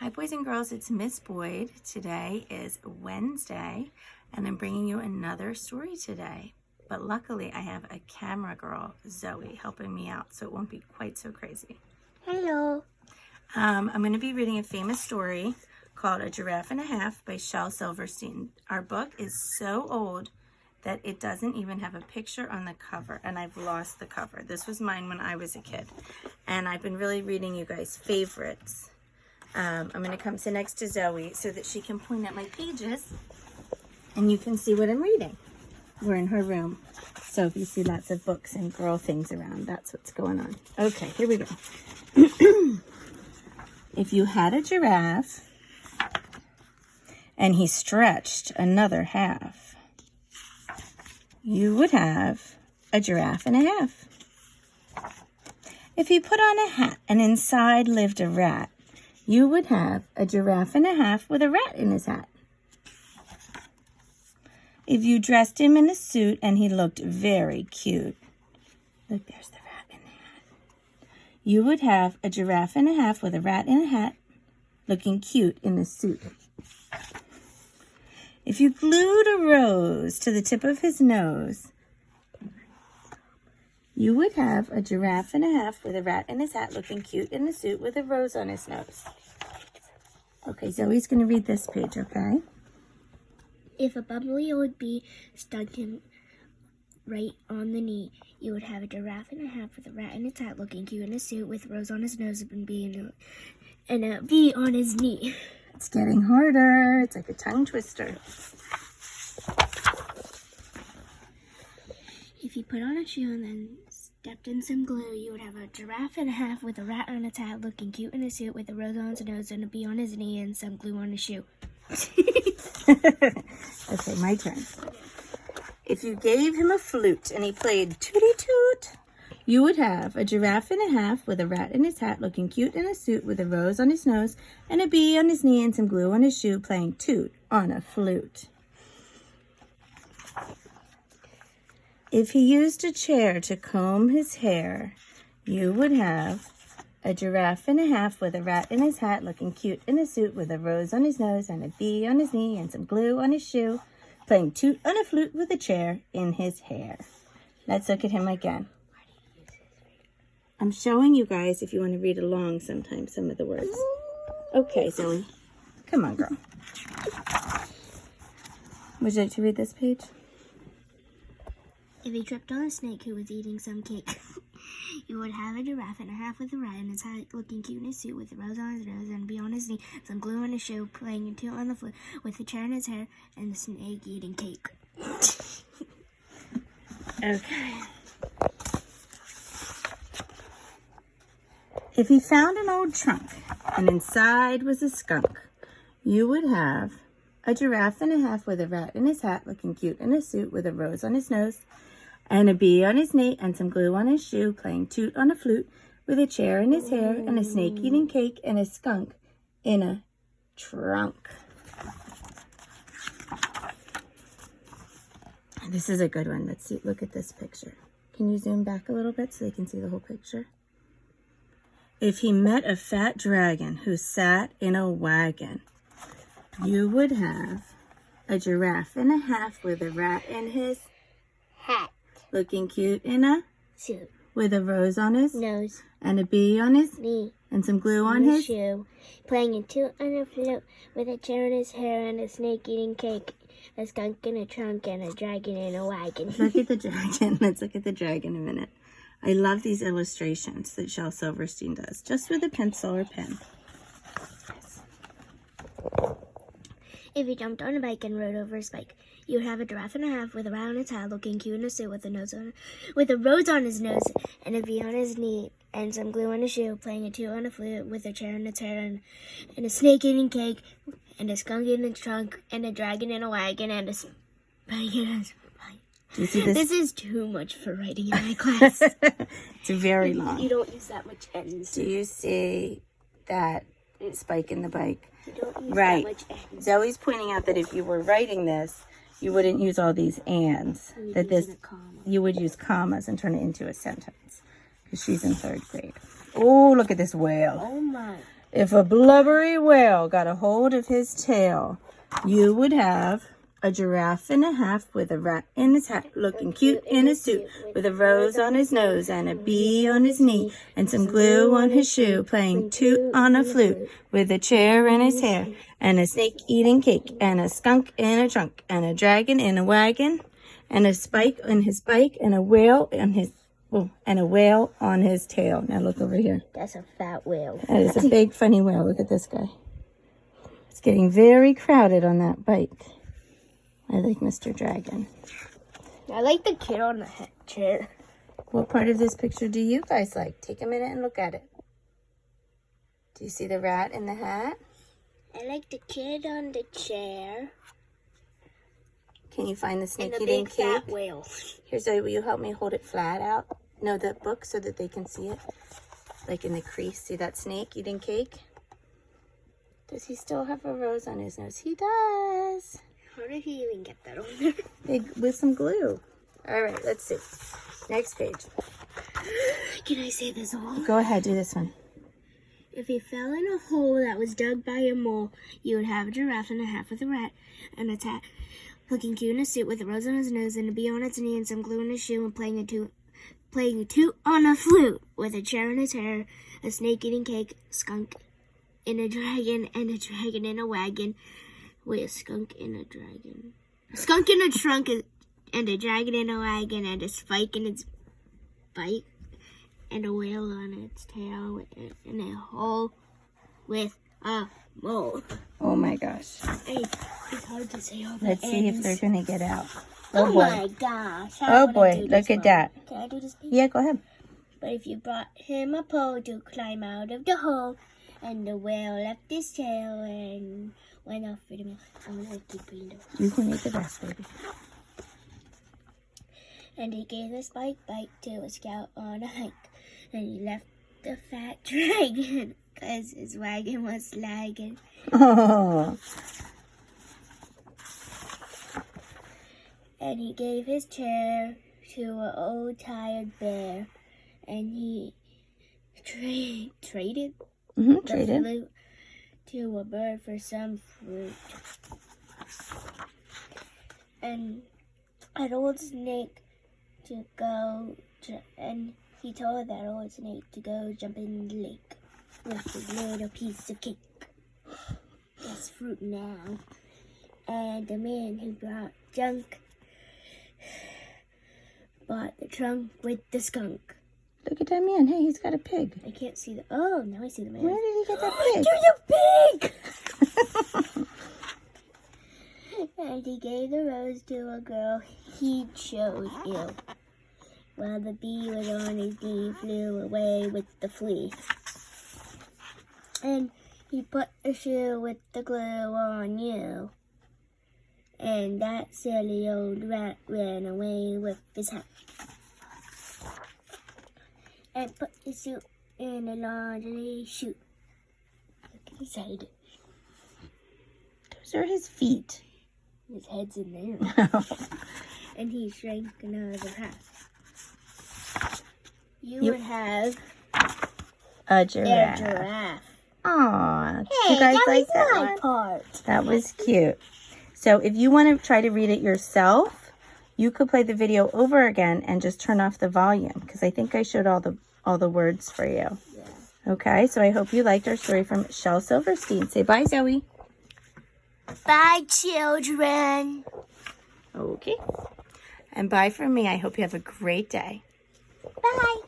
Hi boys and girls, it's Miss Boyd. Today is Wednesday and I'm bringing you another story today. But luckily I have a camera girl, Zoe, helping me out so it won't be quite so crazy. Hello. I'm going to be reading a famous story called A Giraffe and a Half by Shel Silverstein. Our book is so old that it doesn't even have a picture on the cover, and I've lost the cover. This was mine when I was a kid, and I've been really reading you guys' favorites. I'm going to come sit next to Zoe so that she can point at my pages and you can see what I'm reading. We're in her room, so if you see lots of books and girl things around, that's what's going on. Okay, here we go. If you had a giraffe and he stretched another half, you would have a giraffe and a half. If he put on a hat and inside lived a rat, you would have a giraffe and a half with a rat in his hat. If you dressed him in a suit and he looked very cute, look, there's the rat in the hat, you would have a giraffe and a half with a rat in a hat looking cute in a suit. If you glued a rose to the tip of his nose, you would have a giraffe and a half with a rat in his hat looking cute in a suit with a rose on his nose. Okay, Zoe's going to read this page, okay? If a bubbly old bee stung him right on the knee, you would have a giraffe and a half with a rat in its hat looking cute in a suit with a rose on his nose and a bee on his knee. It's getting harder. It's like a tongue twister. If you put on a shoe and then stepped in some glue, you would have a giraffe and a half with a rat on its hat looking cute in a suit with a rose on his nose and a bee on his knee and some glue on his shoe. Okay, my turn. If you gave him a flute and he played tooty toot, you would have a giraffe and a half with a rat in his hat looking cute in a suit with a rose on his nose and a bee on his knee and some glue on his shoe playing toot on a flute. If he used a chair to comb his hair, you would have a giraffe and a half with a rat in his hat looking cute in a suit with a rose on his nose and a bee on his knee and some glue on his shoe, playing toot on a flute with a chair in his hair. Let's look at him again. I'm showing you guys if you want to read along sometimes some of the words. Okay, Zoe. Come on, girl. Would you like to read this page? If he tripped on a snake who was eating some cake, you would have a giraffe and a half with a rat in his hat looking cute in a suit with a rose on his nose and a bee on his knee, some glue on his shoe, playing a toot on the flute with a chair in his hair and a snake eating cake. Okay. If he found an old trunk and inside was a skunk, you would have a giraffe and a half with a rat in his hat looking cute in a suit with a rose on his nose and a bee on his knee and some glue on his shoe playing toot on a flute with a chair in his hair and a snake eating cake and a skunk in a trunk. This is a good one. Let's see. Look at this picture. Can you zoom back a little bit so they can see the whole picture? If he met a fat dragon who sat in a wagon, you would have a giraffe and a half with a rat in his Hat. looking cute in a Suit. with a rose on his Nose. and a bee on his Knee. and some glue on his shoe. Playing a toot on a flute with a chair in his hair and a snake eating cake, a skunk in a trunk and a dragon in a wagon. Look at the dragon. Let's look at the dragon a minute. I love these illustrations that Shel Silverstein does, just with a pencil or pen. If he jumped on a bike and rode over a spike, you would have a giraffe and a half with a rat on its hat looking cute in a suit with a rose on his nose and a bee on his knee and some glue on his shoe, playing a toot on a flute with a chair in its hair and a snake eating cake and a skunk in its trunk and a dragon in a wagon and a spider in a spike. Do you see this? This is too much for writing in my class. It's very long. You don't use that much ends. Do you see that spike in the bike? You don't use Right. that much ends. Zoe's pointing out that if you were writing this, you wouldn't use all these ands. That this, you would use commas and turn it into a sentence. Because she's in 3rd grade. Oh, look at this whale. Oh my. If a blubbery whale got a hold of his tail, you would have a giraffe and a half with a rat in his hat, looking cute in a suit, with a rose on his nose and a bee on his knee, and some glue on his shoe, playing toot on a flute, with a chair in his hair, and a snake eating cake, and a skunk in a trunk, and a dragon in a wagon, and a spike in his bike, and a whale on his tail. Now look over here. That's a fat whale. That is a big funny whale. Look at this guy. It's getting very crowded on that bike. I like Mr. Dragon. I like the kid on the chair. What part of this picture do you guys like? Take a minute and look at it. Do you see the rat in the hat? I like the kid on the chair. Can you find the snake And the eating big cake? fat whale. Here's a, will you help me hold it flat out? No, the book so that they can see it. Like in the crease. See that snake eating cake? Does he still have a rose on his nose? He does. How did he even get that on there? With some glue. All right, let's see. Next page. Can I say this all? Go ahead, do this one. If he fell in a hole that was dug by a mole, you would have a giraffe and a half with a rat and a tat, looking cute in a suit with a rose on his nose and a bee on its knee and some glue in his shoe and playing a toot on a flute with a chair in his hair, a snake eating cake, skunk in a dragon, and a dragon in a wagon. Wait, a skunk in a dragon. A skunk in a trunk and a dragon in a wagon and a spike in its bike and a whale on its tail and a hole with a mole. Oh my gosh. It's hard to say all the Let's see if ends. they're going to get out. Oh my gosh. Oh boy, look at that. Can I do this page? Yeah, go ahead. But if you brought him a pole to climb out of the hole, and the whale left his tail and went off with him. I'm going to keep reading. You can make the best, baby. And he gave a spike bite to a scout on a hike. And he left the fat dragon because his wagon was lagging. Oh. And he gave his chair to an old tired bear. And he traded Traded. flute to a bird for some fruit. And an old snake to go, and he told that old snake to go jump in the lake with his little piece of cake. That's fruit now. And the man who brought junk bought the trunk with the skunk. Look at that man. Hey, he's got a pig. I can't see the. Oh, now I see the man. Where did he get that pig? There's a pig! And he gave the rose to a girl he chose ill. While the bee was on his knee, flew away with the flea. And he put a shoe with the glue on you. And that silly old rat ran away with his hat. And put the suit in a laundry chute. Look inside it. Those are his feet. His head's in there. And he shrank another half. You would have A a giraffe. giraffe. Aw, Hey, you guys that like was that my one? part. That was cute. So if you want to try to read it yourself, you could play the video over again and just turn off the volume because I think I showed all the words for you. Yeah. Okay, so I hope you liked our story from Shel Silverstein. Say bye, Zoe. Bye, children. Okay. And bye from me. I hope you have a great day. Bye.